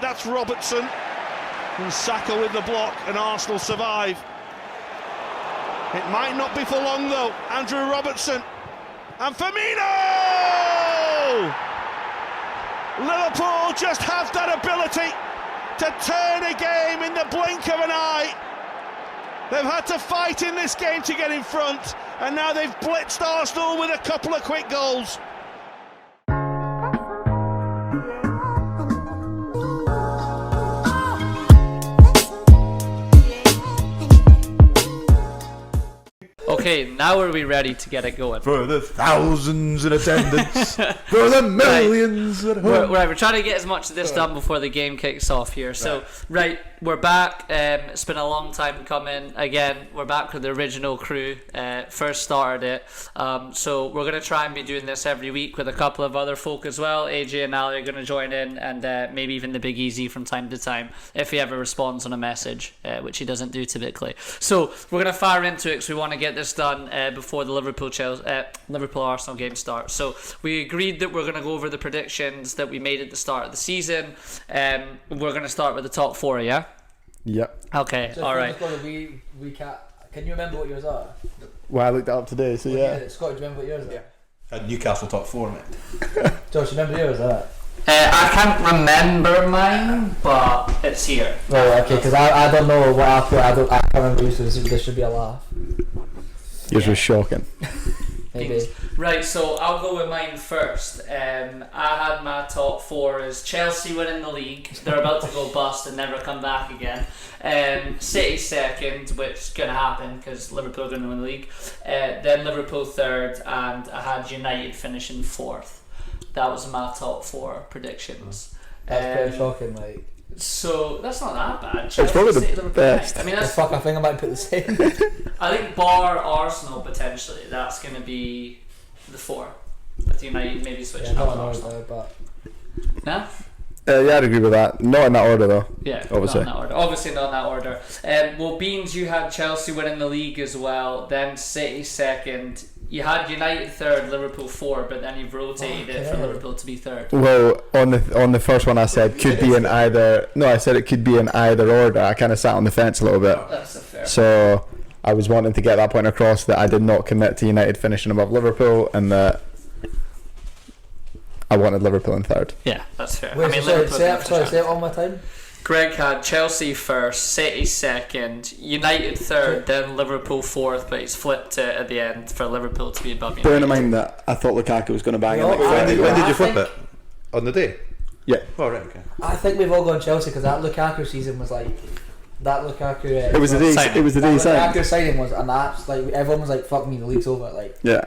That's Robertson. And Saka with the block, and Arsenal survive. It might not be for long though. Andrew Robertson and Firmino! Liverpool just have that ability to turn a game in the blink of an eye. They've had to fight in this game to get in front, and now they've blitzed Arsenal with a couple of quick goals. Okay, now are we ready to get it going? For the thousands in attendance, for the millions at home. We're trying to get as much of this done before the game kicks off here. So, we're back. It's been a long time coming. Again, we're back with the original crew. First started it. So we're going to try and be doing this every week with a couple of other folk as well. AJ and Ali are going to join in, and maybe even the Big Easy from time to time if he ever responds on a message, which he doesn't do typically. So we're going to fire into it because we want to get this done before the Liverpool Arsenal game starts. So we agreed that we're going to go over the predictions that we made at the start of the season. We're going to start with the top four, yeah? Yep. Okay, so alright. Recap. Can you remember what yours are? Well, I looked that up today, so yeah. Scott, do you remember what yours are? Had Newcastle top four, mate. Josh, you remember yours, are? I can't remember mine, but it's here. Oh, okay, because I don't know what I can't remember yours, so this should be a laugh. Yours was shocking. Maybe. Right, so I'll go with mine first. I had my top four as Chelsea winning the league. They're about to go bust and never come back again. City second, which is going to happen because Liverpool are going to win the league. Then Liverpool third, and I had United finishing fourth. That was my top four predictions. That's pretty shocking, like. So that's not that bad. It's probably the best. I mean, that's, I think I might put the same. I think bar Arsenal potentially. That's going to be the four. With United maybe switching up Arsenal. But Nah? Yeah, I'd agree with that. Not in that order, though. Yeah, obviously. not in that order. Obviously not in that order. Well, Beans, you had Chelsea winning the league as well. Then City second. You had United third, Liverpool four, but then you've rotated it for Liverpool to be third. Well, on the first one I said could be in either. No, I said it could be in either order. I kind of sat on the fence a little bit. That's a fair. So I was wanting to get that point across that I did not commit to United finishing above Liverpool, and that I wanted Liverpool in third. Yeah, that's fair. wait, I mean, say it one more time. Greg had Chelsea first, City second, United third, then Liverpool fourth, but he's flipped it at the end for Liverpool to be above United. Bearing in mind that I thought Lukaku was going to bang No, it. When did you flip it? On the day? Yeah. Oh, right, okay. I think we've all gone Chelsea because that Lukaku season was like that Lukaku. It was the day. signing. It was the day he signed. Lukaku signing was an apps like everyone was like, "Fuck me, the league's over." Like, Yeah.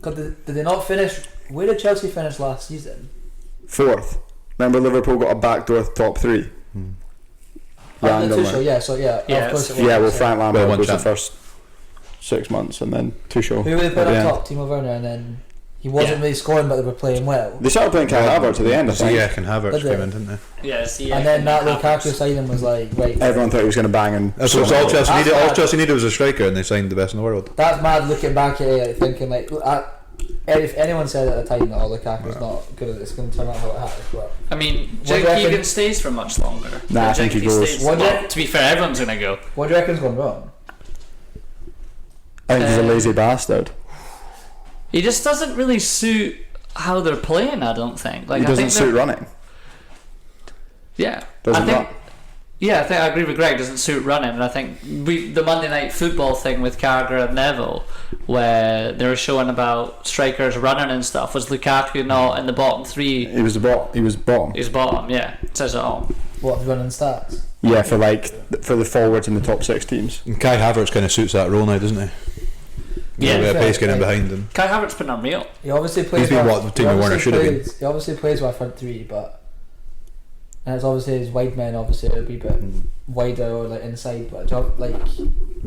cause did they not finish? Where did Chelsea finish last season? Fourth. Remember, Liverpool got a backdoor top three. Randomly. Tuchel, yeah. So yeah, Yeah, of course it was. Yeah, well, Frank Lampard one was the champ. first 6 months, and then Tuchel. Who were they at put the up end. top? Timo Werner, and then he wasn't really scoring, but they were playing well. They started playing Kai Havertz at the end, I think. Ziyech and Havertz Did they? came in, didn't they? Yeah, see, And then that Lukaku signing was like, right. Everyone thought he was going to bang, and That's what all Chelsea That's needed. All bad. Chelsea needed was a striker, and they signed the best in the world. That's mad looking back at it, like, thinking like, if anyone said at the time that Lukaku's not good, it's going to turn out how it has. But I mean, What do you Jake reckon? Keegan stays for much longer. Nah, I think he goes. Stays, What do you- well, to be fair, everyone's going to go. what do you reckon's gone wrong? I think he's a lazy bastard. He just doesn't really suit how they're playing, I don't think. Like, He I doesn't think suit running. Yeah. Doesn't I think, run. yeah, I think I agree with Greg. Doesn't suit running, and I think the Monday Night Football thing with Carragher and Neville, where they were showing about strikers running and stuff, was Lukaku not in the bottom three? He was bottom. He's bottom, yeah. It says it all. What running stats? Yeah, for the forwards in the top 6 teams. And Kai Havertz kind of suits that role now, doesn't he? Yeah. A bit of pace getting in Like- behind him. Kai Havertz been unreal. He obviously plays. He's been with- what he Timo obviously Werner should have been. plays- He obviously plays with a front three, and it's obviously his wide men obviously a wee bit wider or like inside. But like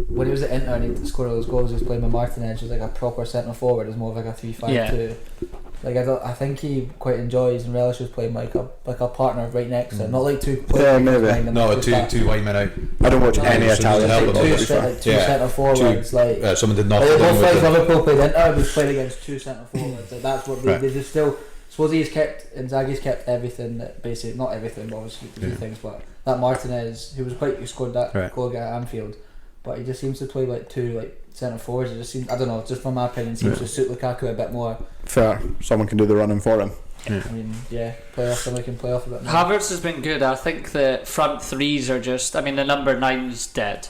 when he was at Inter and he scored all those goals, he was playing with Martinez, who's like a proper centre forward. It was more of like a 3-5-2. Like I think he quite enjoys and relishes playing like a partner right next to him, not like two players. Yeah, maybe. behind him, No, just two that. wide men out. I don't watch any Anderson Italian doesn't help football. him, to be fair. Two Yeah. centre forwards. Someone did not. Like, put both them times with them. Liverpool played Inter, we played against two centre forwards. Like, that's what Right. they just still. suppose Inzaghi's kept everything that basically, not everything, but obviously a few things, but that Martinez, who scored that goal at Anfield, but he just seems to play like two like centre forwards. It just seems, I don't know, just from my opinion, seems to suit Lukaku a bit more. Fair. Someone can do the running for him. I mean, somebody can play off a bit more. Havertz has been good. I think the front threes are just. I mean, the number 9's dead.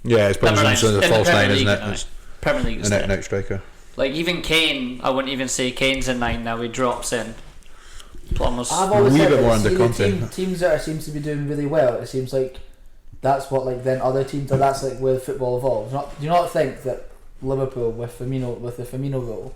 Yeah, it's probably the false nine, isn't it? It's Premier League is an out striker. Like even Kane, I wouldn't even say Kane's a 9 now. He drops in. Almost I've always a wee said bit that, more under the Conte. teams that seems to be doing really well, it seems like that's what like then other teams are. That's like where football evolves. Do you not think that Liverpool with the Firmino role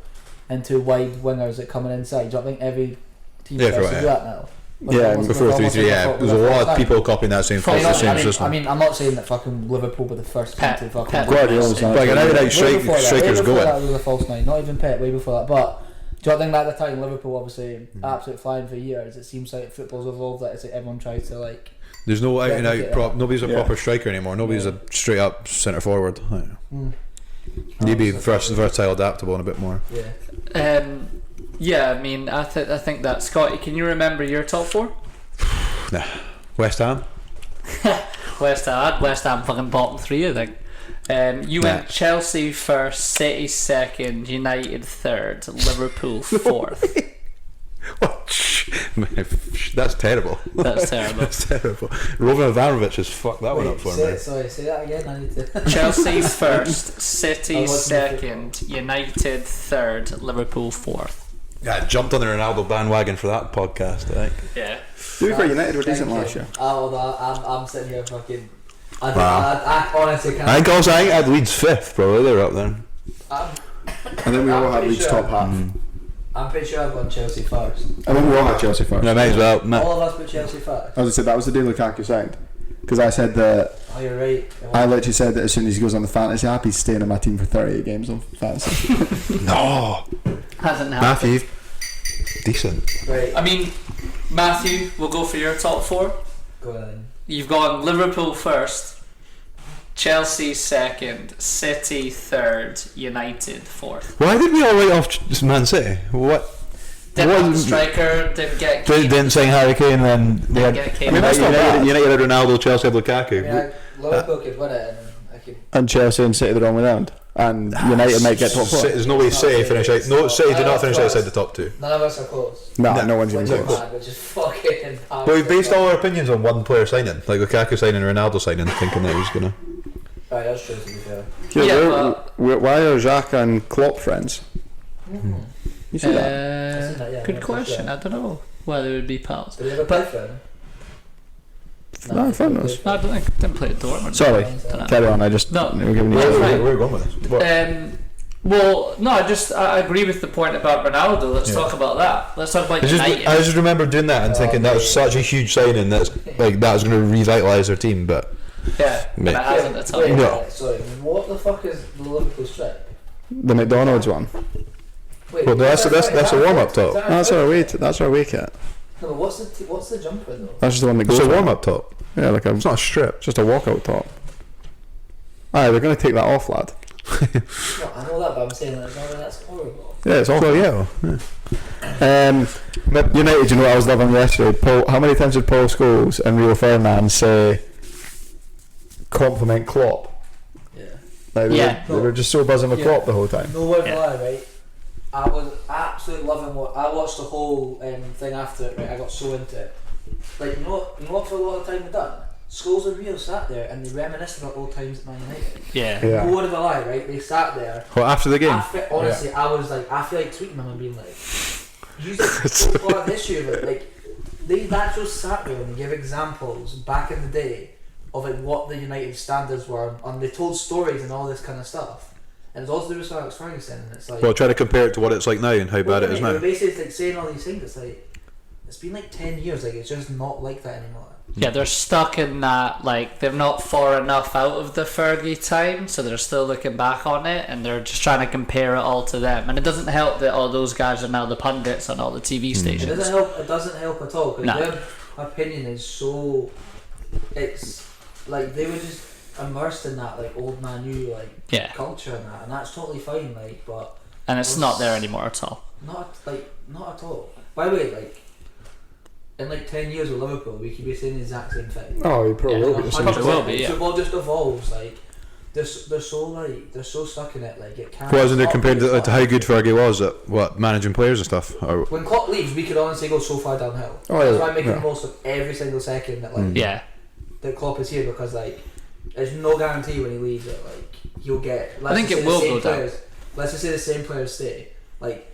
and two wide wingers that coming inside? Do you not think every team starts to do that now? Before 3-3, there's a lot of people copying that same system. I mean, I'm not saying that fucking Liverpool were the first team to fucking. Guardiola's like an out striker's going. That was a false 9, not even Pep. Way before that, but. Do you not think that at the time Liverpool obviously absolute flying for years? It seems like football's evolved. That it's like everyone tries to like. There's no out and out nobody's a proper striker anymore. Nobody's a straight up centre forward. Need to be versatile, adaptable, and a bit more. I mean, I think that Scotty. Can you remember your top 4? Nah. West Ham. West Ham fucking bottom 3, I think. You went Chelsea first, City second, United third, Liverpool fourth. That's terrible. That's terrible. That's terrible. Roman Abramovich has fucked that one up for me. Sorry, say that again. I need to. Chelsea first, City second, United third, Liverpool fourth. Yeah, I jumped on the Ronaldo bandwagon for that podcast, I think. Yeah. To be fair, United were decent last year. I'm sitting here fucking. I honestly can't. I think I had Leeds 5th, probably. They were up there. I think we all had Leeds top half. I'm pretty sure I've gone Chelsea first. I think we all had Chelsea first. No, might as well. All of us put Chelsea first. As I said, that was the day Lukaku signed. Because I said that. Oh, you're right. I literally said that as soon as he goes on the fantasy app, he's staying on my team for 38 games on fantasy. No. Hasn't happened. Mathew. Decent. Right. I mean, Mathew, we'll go for your top 4. Go ahead. You've gone Liverpool first, Chelsea second, City third, United fourth. Why did we all write off Man City? What? Didn't have the striker, didn't get Kane. Didn't sign Harry Kane, then they had. Get Kane. I mean, that's not bad. United had Ronaldo, Chelsea had Lukaku. Liverpool could win it, and I could. And Chelsea and City the wrong way round. And United might get top 4. There's no way City finish out. No, City do not finish outside the top 2. None of us are close. No one's even close. Which is fucking. But we've based all our opinions on one player signing, like Lukaku signing, Ronaldo signing, thinking that he was gonna. Right, that's true to be fair. Why are Xhaka and Klopp friends? You see that? I've seen that, yeah, Good question. I don't know why they would be pals. Did they ever play for him? No, fair enough. I don't think didn't play at Dortmund. Sorry, carry on. I just No. we're giving you. Right. We're going with this. What? Well, no, I agree with the point about Ronaldo. Let's talk about that. Let's talk about United. I just remember doing that and thinking that was such a huge signing that was going to revitalise their team, but Yeah, but it hasn't at all. No. Sorry, what the fuck is the Liverpool strip? The McDonald's one. Wait, Well, that's a warm-up top. That's our away kit. No, but what's the jumper though? That's just the one that It's goes. a warm-up top. Yeah, like It's not a strip. just a walkout top. Aye, they're going to take that off, lad. No, I know that, but I'm saying that's horrible. Yeah, it's awful. Yeah. United, you know what I was loving yesterday? How many times did Paul Scholes and Rio Ferdinand say compliment Klopp? Yeah. Like they were just so buzzing with Klopp the whole time. No word lie, right? I was absolutely loving what I watched the whole thing after it. Right, I got so into it. Like you know what for a lot of time we've done. Scholes and Rio sat there and they reminisced about old times at Man United. Yeah. No word of a lie, right? They sat there. Well, after the game. Honestly, I was like, I feel like tweeting them and being like, you so part of the issue of it. Like, they actually sat there and give examples back in the day of like what the United standards were, and they told stories and all this kind of stuff. And it's also with Alex Ferguson, and it's like. Well, try to compare it to what it's like now and how bad it is now. Basically, like saying all these things. It's like it's been like 10 years. Like it's just not like that anymore. Yeah, they're stuck in that, like, they're not far enough out of the Fergie time, so they're still looking back on it, and they're just trying to compare it all to them. And it doesn't help that all those guys are now the pundits on all the TV stations. It doesn't help at all, because No. their opinion is so... It's like, they were just immersed in that, like, old man U, like, culture and that, and that's totally fine, like, but... And it's not there anymore at all. Not at all. By the way, like in like 10 years with Liverpool, we could be saying the exact same thing. Oh, he probably will be. It probably will be, yeah. Football just evolves. Like they're so stuck in it. Like it can't. Wasn't there compared to how good Fergie was at managing players and stuff? Or When Klopp leaves, we could honestly go so far downhill. Oh, That's yeah, why I'm making yeah. the most of every single second that like Yeah. that Klopp is here, because like there's no guarantee when he leaves that like he'll get. I think it will go down. Let's just say the same players stay. Like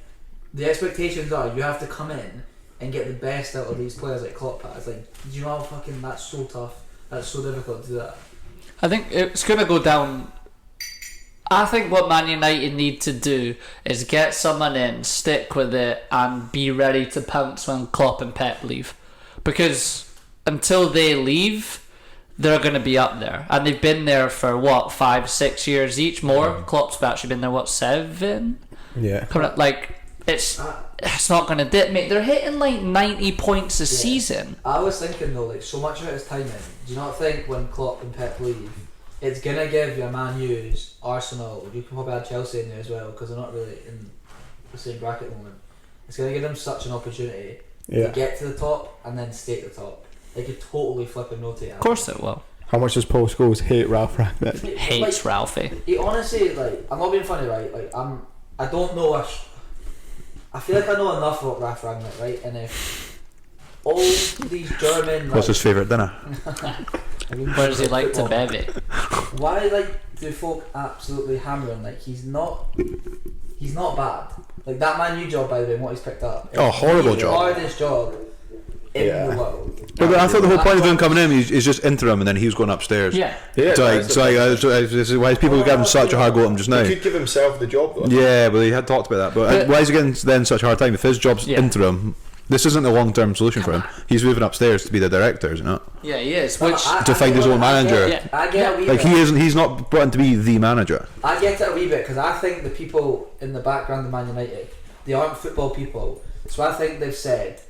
the expectations are you have to come in and get the best out of these players like Klopp has. Like, do you know how fucking that's so tough? That's so difficult to do that. I think it's going to go down. I think what Man United need to do is get someone in, stick with it, and be ready to pounce when Klopp and Pep leave. Because until they leave, they're going to be up there. And they've been there for, 5-6 years each more? Klopp's actually been there, 7? Yeah. Coming up, like, it's not going to dip, mate. They're hitting like 90 points a season. I was thinking though, like so much of it is timing. Do you not think when Klopp and Pep leave, it's gonna give your Man U's, Arsenal, you can probably add Chelsea in there as well because they're not really in the same bracket at the moment. It's gonna give them such an opportunity to get to the top and then stay at the top. They could totally flip and rotate. Of course it will. How much does Paul Scholes hate Ralf Rangnick? Hates Ralphie. He honestly, like, I'm not being funny, right? Like, I don't know. I feel like I know enough about Ralf Rangnick, right? And if all these German, what's his favourite dinner? Where does he like to bevy? Why do folk absolutely hammer him? Like he's not bad. Like that Man U job, by the way, and what he's picked up. Oh, horrible the job. hardest job in the world. But I thought the whole point of him coming in is just interim, and then he was going upstairs. Yeah. This is why people giving such a hard go at him just now. He could give himself the job though. Yeah, but he had talked about that. But why is he getting then such a hard time if his job's interim? This isn't a long-term solution for him. He's moving upstairs to be the director, isn't it? Yeah, he is. To find his own manager. I get a wee Like bit. he's not brought in to be the manager. I get it a wee bit because I think the people in the background of Man United, they aren't football people. So I think they've said,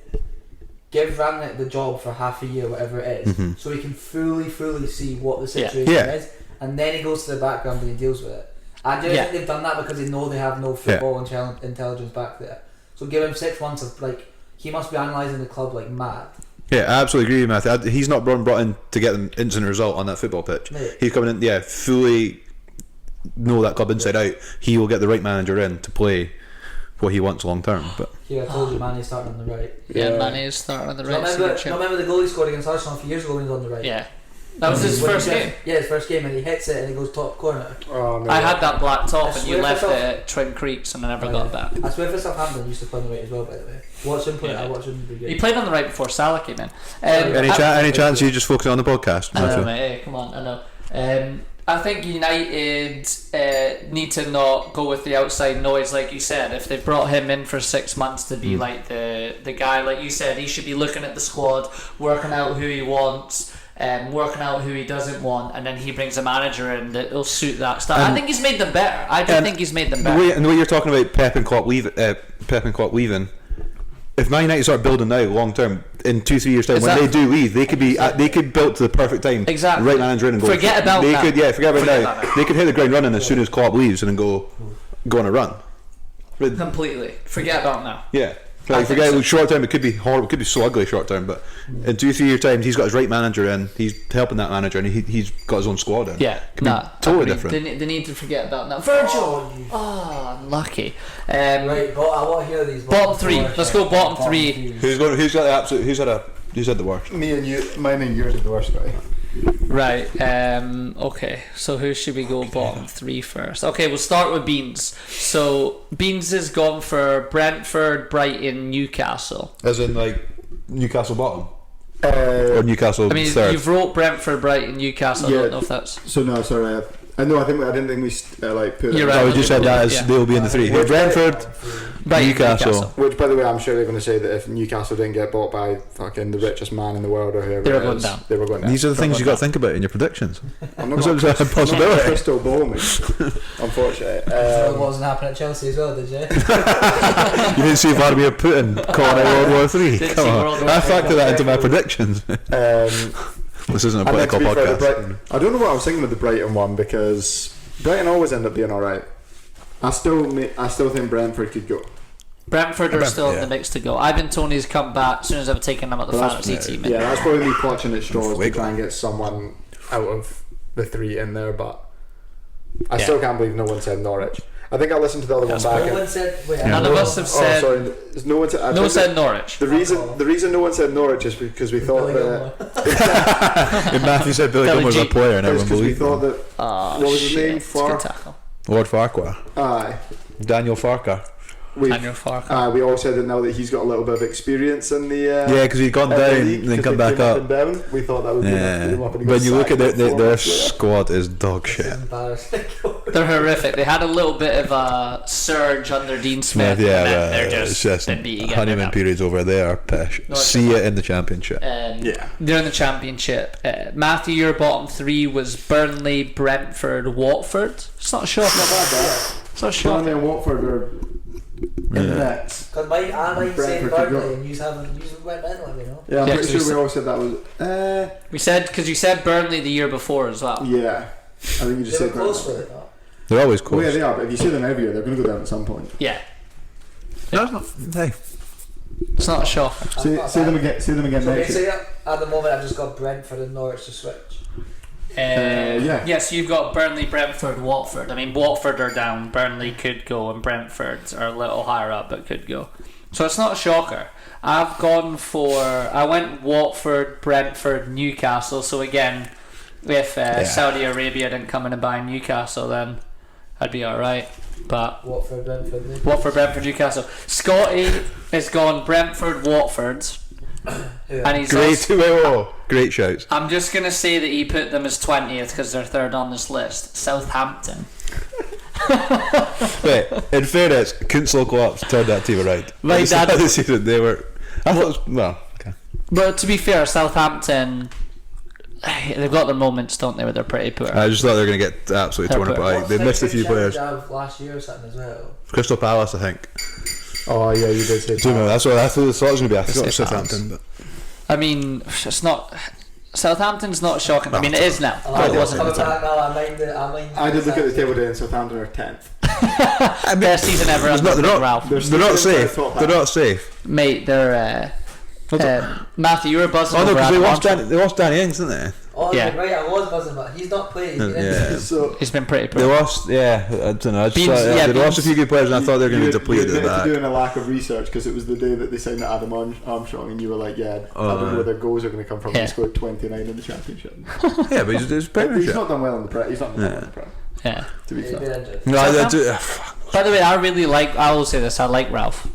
give Rangnick the job for half a year, whatever it is, so he can fully see what the situation is, and then he goes to the background and he deals with it. I do think they've done that because they know they have no football intelligence back there. So give him 6 months of like. He must be analysing the club like mad. Yeah, I absolutely agree with Mathew. He's not brought in to get an instant result on that football pitch. Mate. He's coming in, fully know that club inside out. He will get the right manager in to play what he wants long term. But Here, I told you, Mane's starting on the right. Yeah, Mane is starting on the right. Remember the goal he scored against Arsenal a few years ago when he was on the right? Yeah. That was his first game. Yeah, his first game, and he hits it and he goes top corner. Oh, no. I had that black top and you swear left for it at Twin Creeks and I never got it back. I swear for Southampton used to play on the right as well, by the way. Watch him play. I watch him be good. He played on the right before Salah came in. any chance you just focus on the podcast, I know, Mathew? mate. Hey, come on, I know. I think United need to not go with the outside noise, like you said. If they've brought him in for 6 months to be like the guy, like you said, he should be looking at the squad, working out who he wants, working out who he doesn't want, and then he brings a manager in that will suit that stuff. I think he's made them better. I do think he's made them better. The way you're talking about Pep and Klopp leaving, if Man United start building now long term, in 2-3 years time, when they do leave, they could be they could build to the perfect time. Exactly. Right manager in and go. Forget about they now. Forget about now. They could hit the ground running as soon as Klopp leaves and then go on a run. Completely. Forget about now. Yeah. Like, forget so. short term, it could be horrible, it could be so ugly short term, but in 2-3 years time, he's got his right manager in, he's helping that manager, and he's got his own squad in. Yeah, totally different. They need to forget about that. Virgil! Unlucky. Right, but I want to hear these. Bottom three. Let's go bottom three. Who's got the absolute? Who's had the worst? Me and you, mine and yours are the worst guy. Right. Okay. So who should we go bottom three first? Okay, we'll start with Beans. So Beans has gone for Brentford, Brighton, Newcastle. As in like Newcastle bottom or Newcastle third. You've wrote Brentford, Brighton, Newcastle. Yeah. I don't know if that's. So no, sorry. I didn't think we like put. You're it. right. We just said that as they'll be in the three. Hey, Brentford, Brighton, Newcastle. Which, by the way, I'm sure they're going to say that if Newcastle didn't get bought by fucking the richest man in the world or whoever, They were going down. They were going down. These are the things you got to think about in your predictions. I'm not There's going a possibility. crystal ball, mate. Unfortunately. It wasn't happening at Chelsea as well, did you? You didn't see Vladimir Putin calling out World War III. Didn't Come see on, World War I III. factor that into my predictions. This isn't a And then political to be fair, podcast. the Brighton, I don't know what I was thinking with the Brighton one because Brighton always end up being alright. I still think Brentford could go. Brentford are still in yeah. the mix to go. Ivan Toney's come back as soon as I've taken him at the But fantasy team. Yeah, that's probably me clutching at straws to Wiggle. try and get someone out of the 3 in there, but I still can't believe no one said Norwich. I think I listened to the other one back. No one said. Wait, None of us have said. Oh, sorry. No one said. No one said Norwich. The reason no one said Norwich is because we thought that. And Mathew said Billy Billy Gilmore's a G. player, and It was everyone because we believed thought him. that. Oh, What was his shit. name? It's a good tackle. Lord Farquhar, Aye. Daniel Farquhar. Daniel Farquhar. We all said that now that he's got a little bit of experience in the. Yeah, because he'd gone in the down league, and then 'cause come they back came up. and down. We thought that would be enough to put him up and he When got you look at sacked their before. squad is dog shit. Embarrassing. They're horrific. They had a little bit of a surge under Dean Smith. Yeah, and then but they're it's just just been beat again. honeymoon They're periods over there. Pish. No, See it in the championship. Yeah. They're in the championship. Matthew, your bottom 3 was Burnley, Brentford, Watford. It's not shocking. It's not Burnley shocking. and Watford are in the mix. Because I might say Brentford could go. Burnley and you went in, you know. Yeah, I'm Yeah, pretty so sure we we all said that was. We said, because you said Burnley the year before as well. Yeah. I think you just They were said close Burnley. with it, though. They're always Oh close. yeah, they are. But if you see them every year, they're going to go down at some point. Yeah. No, it's not. Hey. It's not a shocker. See them again. See them again So next year. basically, at the moment, I've just got Brentford and Norwich to switch. Yeah. Yes, you've got Burnley, Brentford, Watford. I mean, Watford are down. Burnley could go, and Brentford are a little higher up, but could go. So it's not a shocker. I went Watford, Brentford, Newcastle. So again, if Saudi Arabia didn't come in and buy Newcastle, then I'd be alright. But Watford, Brentford, Watford, Brentford, Newcastle. Scotty has gone Brentford, Watford, and he's Great shouts. I'm just going to say that he put them as 20th because they're third on this list. Southampton. Wait, in fairness, couldn't local ups turned that team around. Like At the start that- of the season, they were. I thought, it was, well, okay. But to be fair, Southampton, they've got their moments, don't they, where they're pretty poor. I just thought they were going to get absolutely torn They're apart. They missed a few players. Last year or something as well. Crystal Palace, I think. Oh yeah, you did say. Do you know, that's what I thought it was going to be. I thought it was say Southampton. But I mean, it's not... Southampton's not shocking. I mean, it is now, but it wasn't at the time. I did look at the table today, and Southampton are 10th. Best season ever under Ralf. they're not safe. They're not safe. Mate, they're... Matthew, you were buzzing Oh no, over because Adam they lost Danny Ings, didn't they? Oh, Yeah. yeah. Right, I was buzzing, but he's not playing. Yeah. So He's been pretty They poor. lost, yeah, I don't know. I just Beans- thought, yeah, they lost a Beans- few good players, and I thought they were going to be depleted you at the admitted back. to doing a lack of research because it was the day that they signed Adam Armstrong, and you were like, "Yeah, I don't know where their goals are going to come from." Yeah. He scored 29 in the championship. Yeah, but he's He's Premiership. not done well in the Prem. He's not done well in the Prem. Yeah. To be He's been fair. injured. No, I Southampton- do. By the way, I will say this, I like Ralph.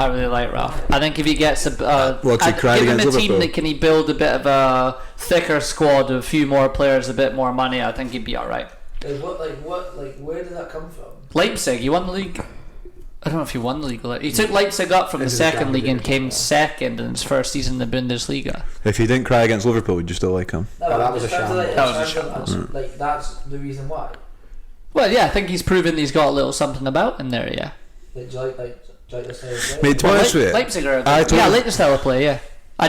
I really like Ralph. I think if he gets Well, 'cause he cried give him a against team Liverpool. that can he build a bit of a thicker squad with a few more players, a bit more money, I think he'd be alright. Where did that come from? Leipzig, he won the league. I don't know if he won the league. He took Leipzig up from the Into the second league and Champions came League, second in his first season in the Bundesliga. If he didn't cry against Liverpool, would you still like him? No, that was in a terms of, shambles. in That was a terms of, Like that's the reason why. Well, yeah, I think he's proven he's got a little something about in there, yeah. Like, do you like the style of play? Mate, to be honest with you, Leipzig are I good. Yeah, I told- like the style of play, yeah. I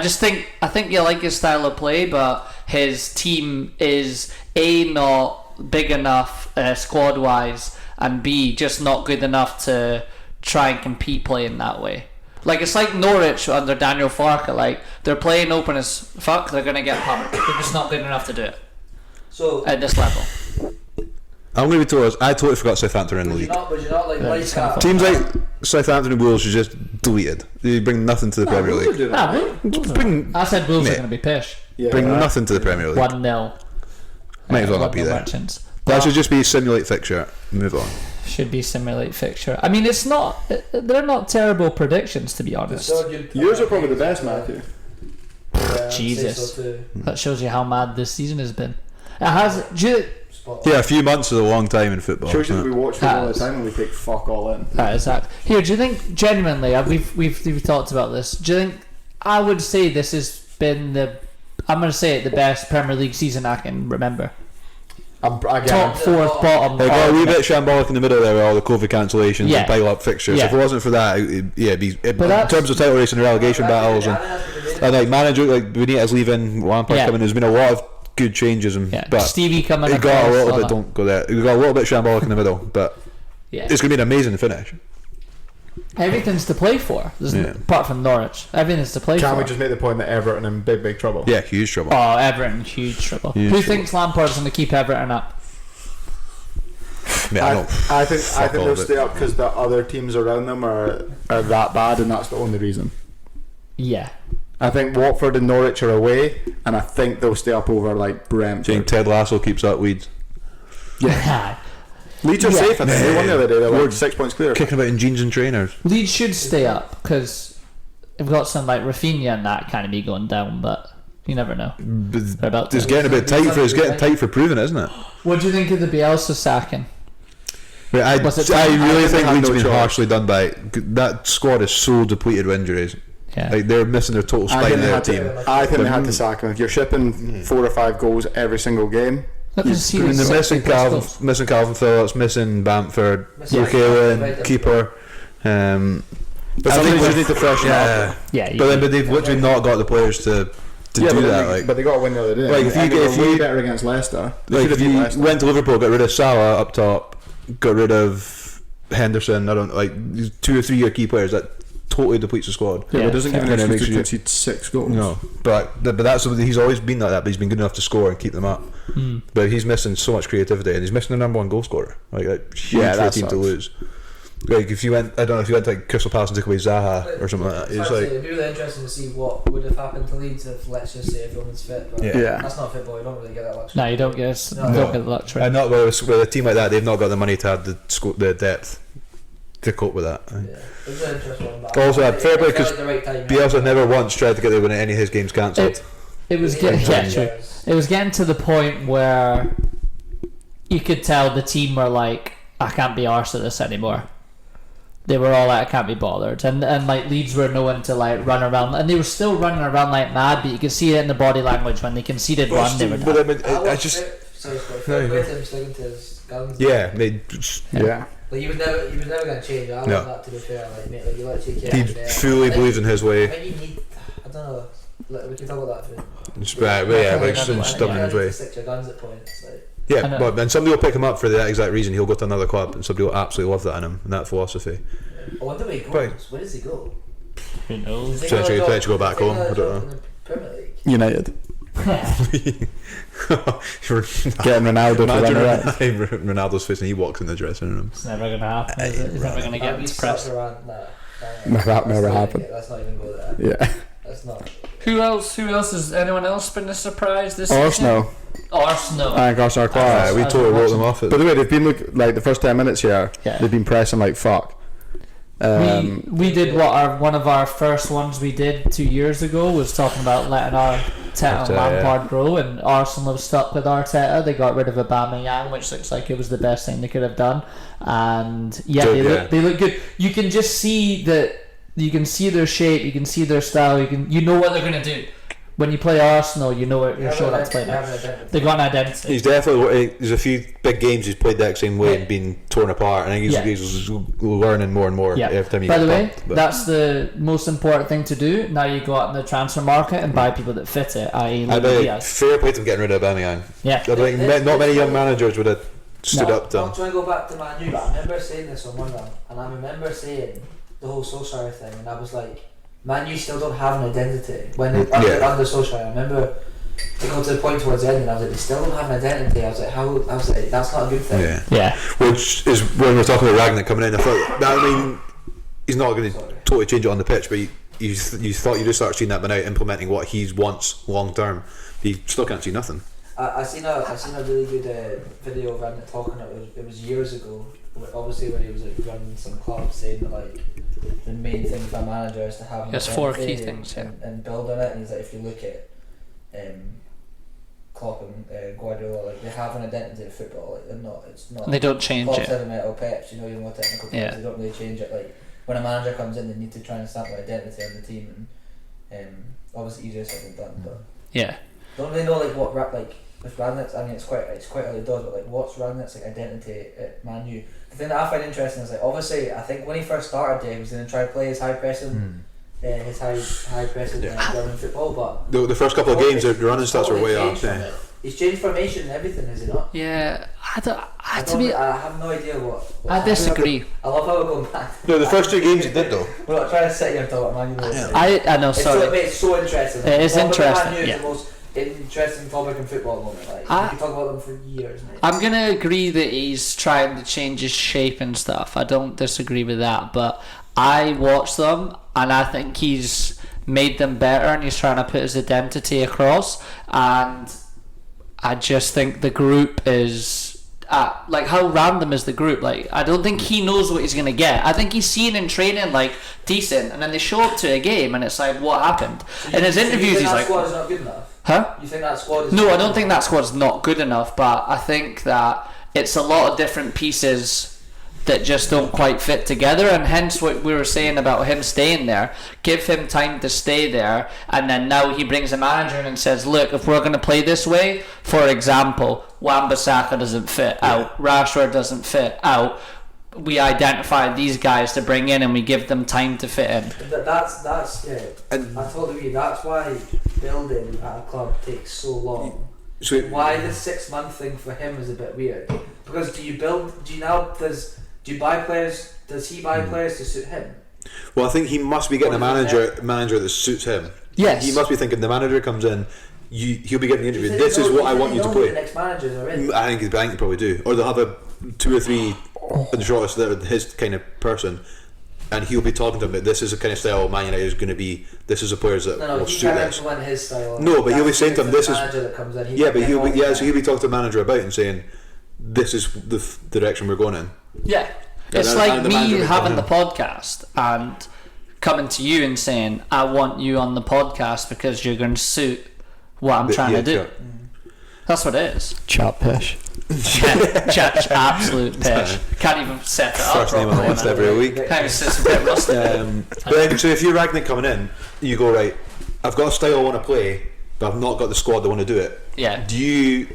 think you like his style of play, but his team is A, not big enough squad wise, and B, just not good enough to try and compete playing that way. Like, it's like Norwich under Daniel Farke, like, they're playing open as fuck, they're gonna get pumped. They're just not good enough to do it So at this level. I'm going to be told, I totally forgot Southampton in the would you league. not like it's kinda that? Teams like Southampton and Wolves are just deleted. They bring nothing to the Premier Wolves are League. doing Nah, that. Bring, I said Wolves Mate. are gonna be pish. Yeah, bring right. nothing to the Premier League. 1-0. Might as well not be 1-0 there. Merchants. That should just be simulate fixture. Move on. Should be simulate fixture. I mean, it's not. They're not terrible predictions, to be honest. Yours are probably the best, Matthew. Yeah, Jesus. I'd say so too. That shows you how mad this season has been. It has. Spot on. Yeah, a few months is a long time in football. Shows you that isn't we it? watch football all the Has. time and we take fuck all in. Exactly. Here, do you think genuinely? We've talked about this. Do you think I would say this has been the? I'm going to say it the best Premier League season I can remember. Again, Top fourth, bottom. They got a wee bottom. bit shambolic in the middle there with all the COVID cancellations Yeah. and pile up fixtures. Yeah. If it wasn't for that, in that's- terms of title race and relegation battles and like manager like Benitez leaving, Lampard Yeah. coming, there's been a lot of good changes and Yeah. but Stevie coming. it got a across, little all bit. that. Don't go there. It got a little bit shambolic in the middle, but Yeah. it's gonna be an amazing finish. Everything's to play for, apart from Norwich. Everything's to play for. Can we just make the point that Everton in big trouble? Yeah, huge trouble. Oh, Everton, huge trouble. Huge Who trouble. thinks Lampard's going to keep Everton up? Mate, I think all they'll of it. stay up because the other teams around them are that bad, and that's the only reason. Yeah. I think Watford and Norwich are away, and I think they'll stay up over like Do you Brentford. think Ted Lasso keeps up Leeds? Yeah. Leeds are Yeah. safe. I think they won the other day. They're like 6 points clear. Kicking about in jeans and trainers. Leeds should stay up because they've got some like Rafinha and that kind of be going down, but you never know. They're about It's to. getting a bit tight for. It's getting tight for proving, isn't it? What do you think of the Bielsa sacking? But I Was it really I think had Leeds no have been choice. harshly done by that squad is so depleted with injuries. Yeah. Like they're missing their total I spine think of they their had team. I think they had to sack him. If you're shipping 4 or 5 goals every single game, Look at And they're missing Calvin Phillips, missing Bamford, Missing O'Kane, Right. keeper. but I sometimes think you need to freshen up. Yeah. but they've literally not got the players to do but that. they, Like, but they got to win the other day. Like, if you And they get- were if way you- better against Leicester. They like should if have beat you Leicester. went to Liverpool, got rid of Salah up top, got rid of Henderson. I don't like these 2 or 3 year key players that totally depletes the squad. Yeah, Yeah, but doesn't give fair. an And it excuse to makes you- concede 6 goals. No, but that's he's always been like that. But he's been good enough to score and keep them up. But he's missing so much creativity, and he's missing the number 1 goal scorer. Like huge Yeah, for a that team to sucks. lose. Like if you went, I don't know if you went to like Crystal Palace and took away Zaha or something like that. It's like it'd be really interesting to see what would have happened to Leeds if, let's just say, everyone's fit. But Yeah. that's not football. You don't really get that luxury. No, you don't get No. don't get the luxury. and not with a team like that, they've not got the money to have the depth to cope with that. Yeah, it was an interesting one. But Also, I think fair it play, felt 'cause like the right time, Bielsa never once tried to get the win at any of his games cancelled. It was getting it was getting to the point where you could tell the team were like, I can't be arsed at this anymore. They were all like, I can't be bothered, and like Leeds were knowing to like run around, and they were still running around like mad. But you could see it in the body language when they conceded one. They were But I mean, I was just sorry, No, you with him sticking to his guns. yeah, they Yeah. Like he was never going to change. I No. love that, to be fair. Like, mate, like you literally he can't. fully believes in his I way. think you need. I don't know. Like, we can talk about that. It's right, but yeah, like Yeah. stubborn in his way. Stick to your guns at points. Like, Yeah, I know. but then somebody will pick him up for that exact reason. He'll go to another club, and somebody will absolutely love that in him and that philosophy. I wonder where he goes. Right. Where does he go? Who knows? Does he Potentially- get a potentially go job- back does he home, get a I don't job know. in the Premier League? United. You're Getting Ronaldo to run around. Ronaldo's face and he walks in the dressing room. It's never gonna happen. Is it? He's never gonna get That'd be into such press. a rant. No, that Let's never not happened. even- Let's not even go there. Yeah. That's not. Who else? Has anyone else been a surprise this Arsenal. season? Arsenal. I think Arsenal are class. We totally wrote them off. By the way, they've been like the first 10 minutes here. Yeah. They've been pressing like fuck. We did one of our first ones we did 2 years ago was talking about letting Arteta and Arteta, Lampard grow, and Arsenal have stuck with Arteta. They got rid of Aubameyang, which looks like it was the best thing they could have done, and they look good. You can just see that. You can see their shape. You can see their style. You know what they're gonna do. When you play Arsenal, you know what you're sure that's playing. They've got an identity. He's definitely. There's a few big games he's played that same way Yeah. and been torn apart. And I think Yeah. he's learning more and more Yeah. every time he By gets the way, bumped, but- that's the most important thing to do. Now you go out in the transfer market and buy people that fit it, i.e. I Luis bet Diaz. fair play to him getting rid of Aubameyang. Yeah. I think not many young managers would have stood No. up to I'm him. trying to go back to Man U, but I remember saying this on one round, and I remember saying the whole Solskjaer thing, and I was like, Man U still don't have an identity. When they under Solskjaer, I remember they got to the point towards the end, and I was like, they still don't have an identity. I was like, that's not a good thing. Yeah. Yeah. Which is when we're talking about Ragnick coming in. I thought, I mean, he's not going to totally change it on the pitch, but you thought you'd start seeing that by now, implementing what he wants long term. You still can't see nothing. I seen a really good video of Ragnick talking. It was years ago. Obviously, when he was like, running some clubs, saying that like the main thing for a manager is to have an Yes, 4 identity key things, yeah. and build on it. And he's like, if you look at Klopp and Guardiola, like they have an identity to football. Like they're not. It's not. They don't change Klopp's it. heavy metal Peps, you know, even more technical players. Yeah. They don't really change it. Like when a manager comes in, they need to try and stamp their identity on the team, and obviously easier said than done. But Yeah. don't really know like what with Ragnick's. I mean, it's quite early doors, but like what's Ragnick's like identity at Man U? The thing that I find interesting is like obviously I think when he first started there, he was going to try to play his high pressing, his high pressing German football, but The first couple of games, the running stats were way totally off. changed from Yeah. it. He's changed formation and everything, is he not? Yeah. I I have no idea what I disagree. I love how we're going back. No, the first 2 games he did though. We're not trying to sit here and talk about Man United. I know, sorry. It's so interesting. It is interesting, Man U is yeah. the most interesting topic in football at the moment. Like, you can talk about them for years, mate. I'm going to agree that he's trying to change his shape and stuff. I don't disagree with that, but I watch them and I think he's made them better and he's trying to put his identity across, and I just think the group is like, how random is the group? Like, I don't think he knows what he's gonna get. I think he's seen in training like decent, and then they show up to a game and it's like, what happened? In his interviews he's like, squad is not good enough? huh? You think that squad is No, I don't think that squad's not good enough, but I think that it's a lot of different pieces that just don't quite fit together, and hence what we were saying about him staying there. Give him time to stay there, and then now he brings a manager in and says, look, if we're going to play this way, for example, Wan-Bissaka doesn't fit out, Rashford doesn't fit out, we identify these guys to bring in and we give them time to fit in. That's yeah, And I totally agree. That's why building at a club takes so long. so Why the 6-month thing for him is a bit weird, because do you buy players? Does he buy players to suit him? well, I think he must be getting a Or is it manager that suits him. Yes. He must be thinking the manager comes in, he'll be getting the interview. You This think is they what I know- want you to they know who play. The next managers are in. I think they probably do, or they'll have a 2 or 3 in the shortlist that are his kind of person, and he'll be talking to them about this is the kind of style Man United is going to be. This is the players that No, will he suit can't this. implement his style. No, but he'll be That's saying to them, the this is- manager that comes in. He Yeah, can but get he'll be involved so in he'll be talking to the manager about it and saying, this is the direction we're going in. Yeah. It's and like the me manager will having the come podcast and coming to you and saying, I want you on the podcast because you're going to suit what I'm trying to do. sure. That's what it is. Chat pish. Chat's absolute pish. Can't even set it up First name on the properly, list man. every week. Can't even sit, it's a bit rusty. But then, so if you're Ragnick coming in, you go, right, I've got a style I want to play, but I've not got the squad that want to do it. Yeah. Do you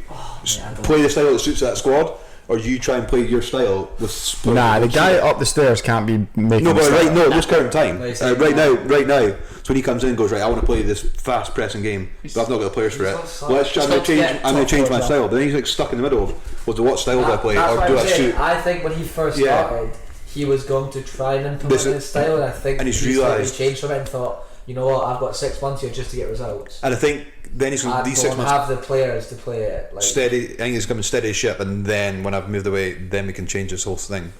play the style that suits that squad, or do you try and play your style with? Nah, the guy up the stairs can't be making. No, but stuff. at this current time, No, he's right now, so when he comes in and goes, right, I want to play this fast pressing game, but I've not got the players for it. I'm going to change my style. But then he's like stuck in the middle of, well, what style do I play, That's or what do I'm I saying. suit? I think when he first Yeah. started, he was going to try and implement This is- his style, and I think and he's he slightly realised- changed from it and thought, you know what, I've got 6 months here just to get results. And I think then he's I these don't 6 months have the players to play it. Like, steady. I think he's coming steady as ship, and then when I've moved away, then we can change this whole thing.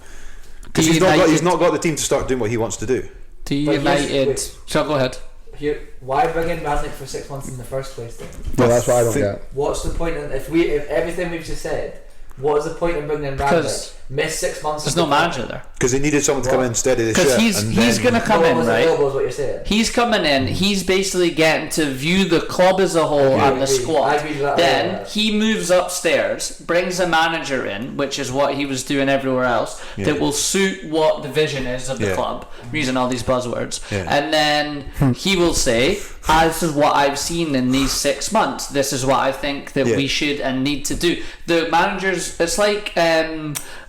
Because he's not got the team to start doing what he wants to do. Do But here's- United. wait. So go ahead. here, why bring in Rangnick for 6 months in the first place then? Well, that's what I don't think- get. What's the point in if everything we've just said? What is the point in bringing in Because Rangnick? Miss 6 months. There's no manager there. Because they needed someone to come in steady as ship. Because he's and going to come no in, one was right? available is what you're saying. He's coming in, he's basically getting to view the club as a whole I and the agree. squad. I agree with that. Then Yeah. he moves upstairs, brings a manager in, which is what he was doing everywhere else, that will suit what the vision is of the Yeah. club. I'm using all these buzzwords. Yeah. And then he will say, this is what I've seen in these 6 months. This is what I think that Yeah. we should and need to do. The managers, it's like,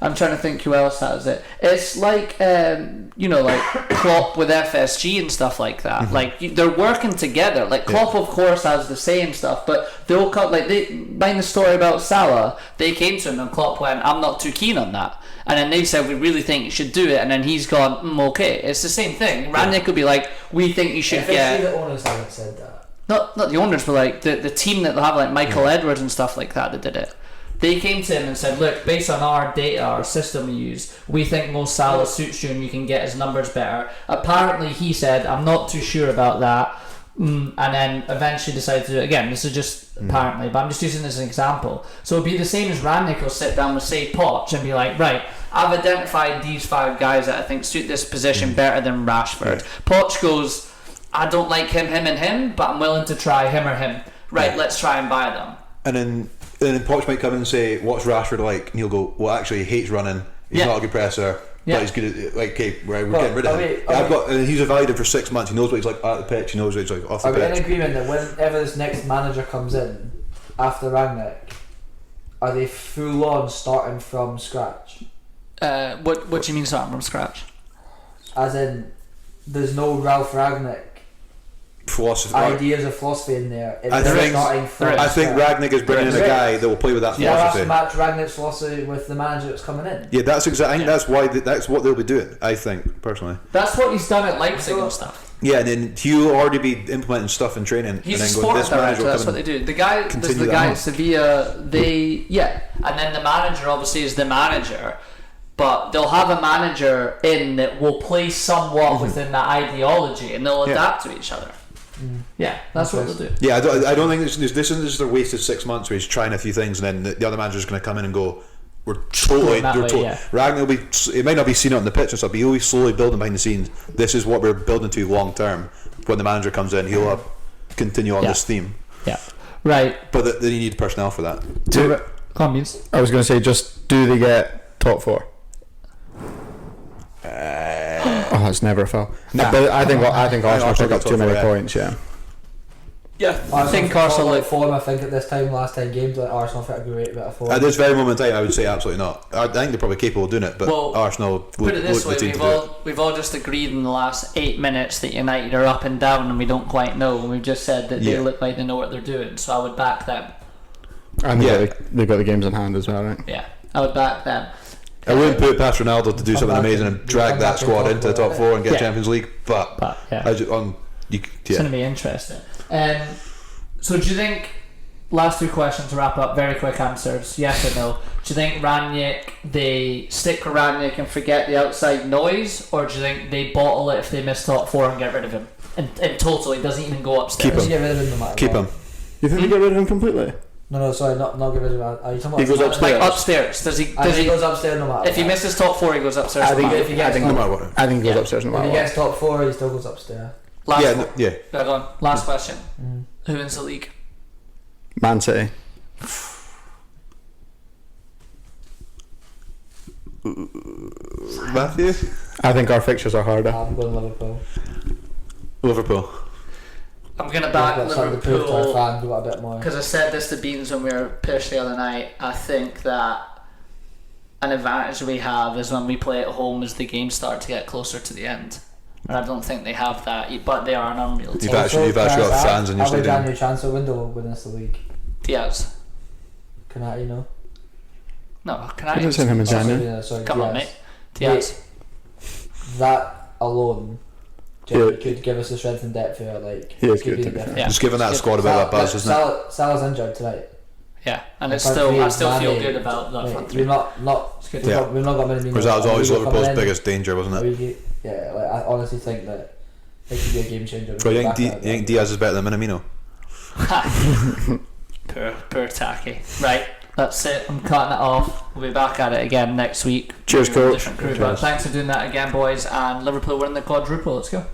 I'm trying to think who else has it. It's like, like Klopp with FSG and stuff like that. Like, they're working together. Like, Klopp, of course, has the same stuff, but they'll come, like, mind the story about Salah, they came to him and Klopp went, I'm not too keen on that. And then they said, we really think you should do it. And then he's gone, okay. It's the same thing. Rangnick would be like, we think you should If get... the owners haven't said that. Not the owners, but like the team that they have, like Michael Edwards and stuff like that did it. They came to him and said, look, based on our data, our system we use, we think Mo Salah suits you and you can get his numbers better. Apparently he said, I'm not too sure about that, and then eventually decided to do it again. This is just apparently, but I'm just using this as an example. So it'd be the same as Rangnick will sit down with, say, Poch and be like, right, I've identified these 5 guys that I think suit this position better than Rashford. Poch goes, I don't like him, and him, but I'm willing to try him or him. Right, let's try and buy them. And then Poch might come in and say, what's Rashford like? And he'll go, well, actually, he hates running. He's not a good presser. Yeah. But he's good at, like, okay, we're getting rid of him. And he's evaluated for 6 months. He knows what he's like at the pitch. He knows what he's like off the Are we in pitch. agreement that whenever this next manager comes in after Rangnick, are they full on starting from scratch? What do you mean starting from scratch? As in, there's no Ralf Rangnick ideas of philosophy in there. I think Rangnick is bringing in a guy that will play with that philosophy. Yeah, match Rangnick's philosophy with the manager that's coming in. Yeah, that's exactly. I think that's why that's what they'll be doing. I think personally. That's what he's done at Leipzig and stuff. Yeah, and then he'll already be implementing stuff in training. He's and a then sport this director. will That's what they do. The guy, there's the guy at Sevilla. And then the manager obviously is the manager. But they'll have a manager in that will play somewhat within that ideology, and they'll adapt to each other. Yeah, that's what they'll do. Yeah, I don't think this isn't just a wasted 6 months where he's trying a few things and then the other manager's going to come in and go, Ragnar will be. It might not be seen on the pitch and stuff, but he'll be slowly building behind the scenes. This is what we're building to long term. When the manager comes in, he'll continue on this theme. Yeah, right. But then you need personnel for that. I was going to say, just do they get top 4? It's never a foul. Nah. But I think Arsenal took up too many points. Yeah. Yeah, I think Arsenal like form. I think at this time, last 10 games, like Arsenal fit a great bit of form. At this very moment in time, I would say absolutely not. I think they're probably capable of doing it, but Arsenal put it this way: we've all just agreed in the last 8 minutes that United are up and down, and we don't quite know. And we've just said that they look like they know what they're doing. So I would back them. And they've got the games in hand as well, right? Yeah, I would back them. I wouldn't put past Ronaldo to do something amazing and drag that squad into the top 4 and get Champions League, but it's going to be interesting. So do you think, last 2 questions to wrap up, very quick answers, yes or no, do you think Rangnick, they stick with Rangnick and forget the outside noise, or do you think they bottle it if they miss top 4 and get rid of him and totally doesn't even go upstairs? Keep him. Get rid of him no matter Keep what. him. You think they get rid of him completely? No, sorry, not get rid of him. Are you talking about He goes upstairs. Like upstairs. Does he goes upstairs no matter if he misses top 4 he goes upstairs? I think no matter no matter what. I think he goes upstairs no matter If what. he gets top 4, he still goes upstairs. Last question. Who wins the league? Man City. Mathew? I think our fixtures are harder. I'm going Liverpool. Liverpool. I'm going to back Liverpool because I said this to Beans when we were pitched the other night. I think that an advantage we have is when we play at home as the games start to get closer to the end. And I don't think they have that, but they are an unreal team. You've actually got fans in your stadium. January transfer window win us the league. Diaz. Can I, No, can I didn't send him in January. Come on, mate. Diaz. That alone could give us the strength and depth here. He is good. Just giving that squad a bit of a buzz, isn't it? Salah's injured tonight. Yeah, and I still feel good about that front three. We've not got many. Because that was always Liverpool's biggest danger, wasn't it? I honestly think that it could be a game changer. So you think Diaz is better than Minamino? Poor Taki. Right, that's it. I'm cutting it off. We'll be back at it again next week. Cheers, coach. Different crew, but thanks for doing that again, boys. And Liverpool win the quadruple. Let's go.